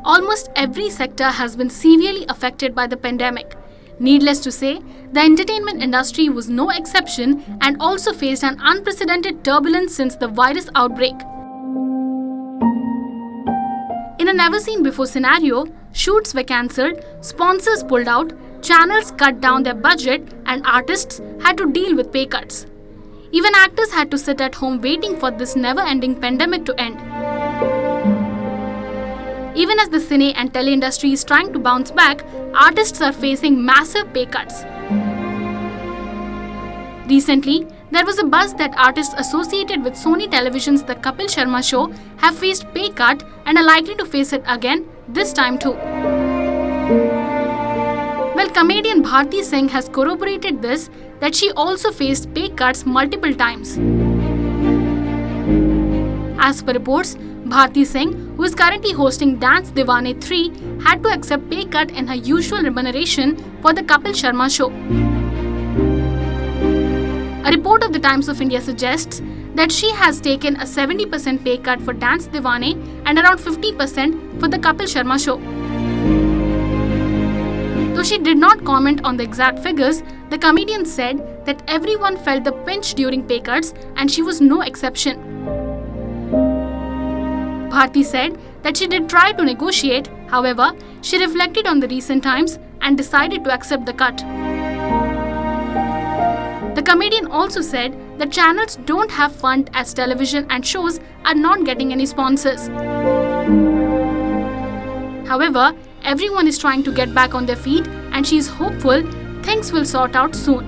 Almost every sector has been severely affected by the pandemic. Needless to say, the entertainment industry was no exception and also faced an unprecedented turbulence since the virus outbreak. In a never-seen-before scenario, shoots were cancelled, sponsors pulled out, channels cut down their budget, and artists had to deal with pay cuts. Even actors had to sit at home waiting for this never-ending pandemic to end. Even as the cine and tele industry is trying to bounce back, artists are facing massive pay cuts. Recently, there was a buzz that artists associated with Sony Television's The Kapil Sharma Show have faced pay cut and are likely to face it again, this time too. Well, comedian Bharti Singh has corroborated this, that she also faced pay cuts multiple times. As per reports, Bharti Singh, who is currently hosting Dance Diwane 3, had to accept pay cut in her usual remuneration for the Kapil Sharma Show. A report of the Times of India suggests that she has taken a 70% pay cut for Dance Diwane and around 50% for the Kapil Sharma Show. Though she did not comment on the exact figures, the comedian said that everyone felt the pinch during pay cuts and she was no exception. Bharti said that she did try to negotiate, however, she reflected on the recent times and decided to accept the cut. The comedian also said that channels don't have fund as television and shows are not getting any sponsors. However, everyone is trying to get back on their feet and she is hopeful things will sort out soon.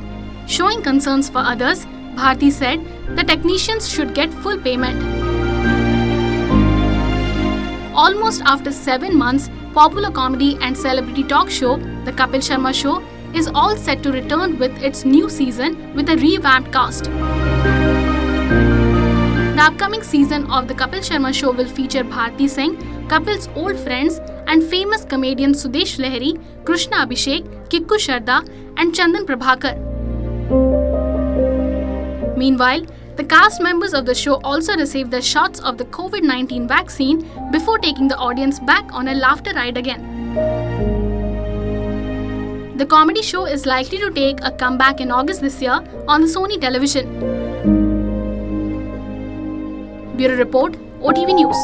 Showing concerns for others, Bharti said the technicians should get full payment. Almost after 7 months, popular comedy and celebrity talk show, The Kapil Sharma Show, is all set to return with its new season with a revamped cast. The upcoming season of The Kapil Sharma Show will feature Bharti Singh, Kapil's old friends, and famous comedians Sudesh Lahiri, Krishna Abhishek, Kikku Sharda, and Chandan Prabhakar. Meanwhile, the cast members of the show also received their shots of the COVID-19 vaccine before taking the audience back on a laughter ride again. The comedy show is likely to take a comeback in August this year on the Sony Television. Bureau Report, OTV News.